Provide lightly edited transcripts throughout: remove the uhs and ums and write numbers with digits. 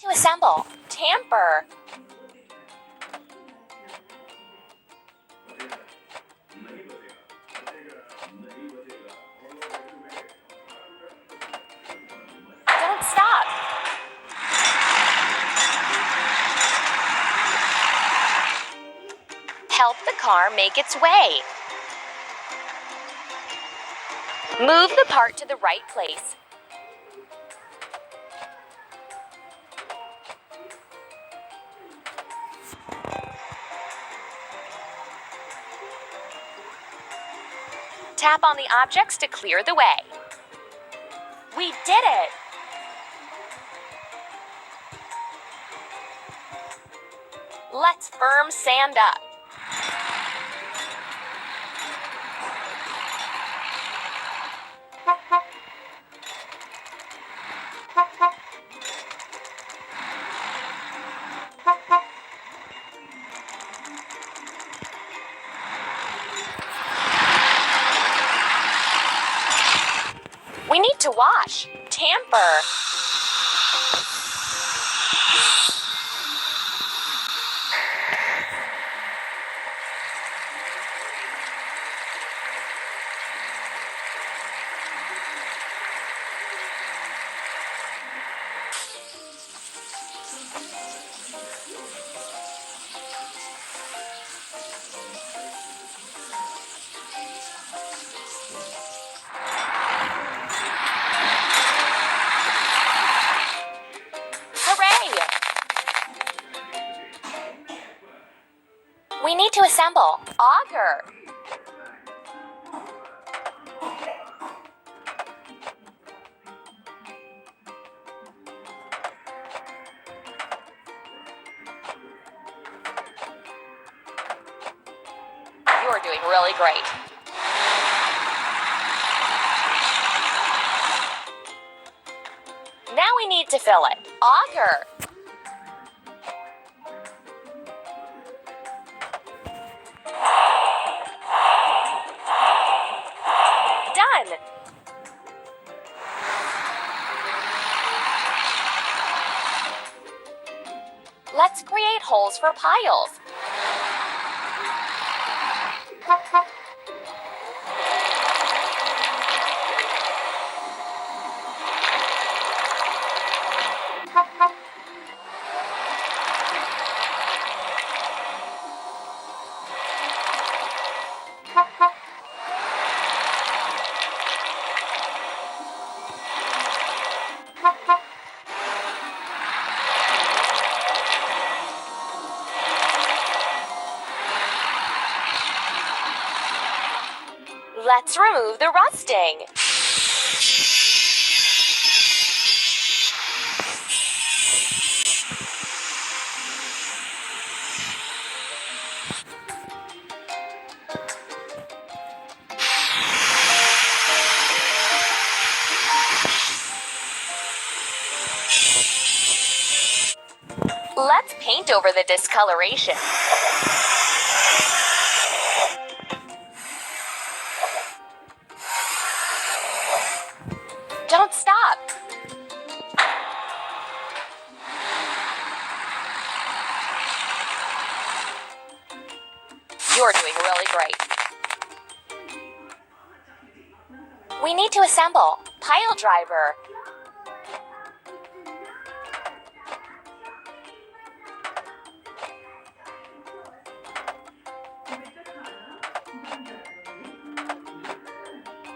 To assemble. Tamper. Don't stop. Help the car make its way. Move the part to the right place. Tap on the objects to clear the way. We did it! Let's firm sand up. We need to wash. Tamper. We need to assemble. Auger. You're doing really great. Now we need to fill it. Auger. Done. Let's create holes for piles. Let's remove the rusting. Let's paint over the discoloration. Don't stop. You're doing really great. We need to assemble. Pile driver.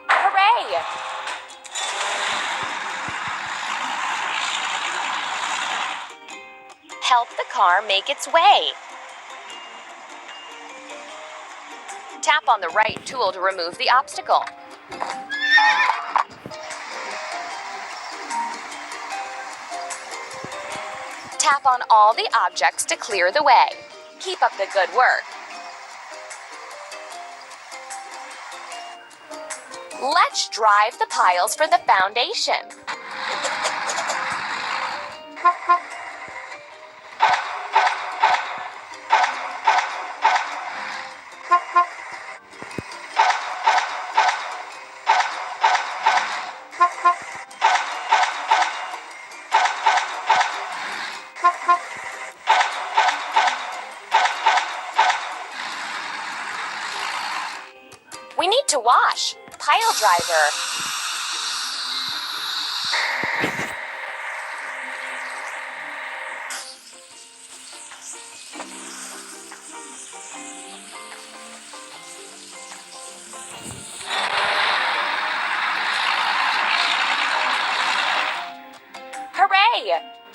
Hooray! Help the car make its way. Tap on the right tool to remove the obstacle. Tap on all the objects to clear the way. Keep up the good work. Let's drive the piles for the foundation. We need to wash. Pile driver. Hooray!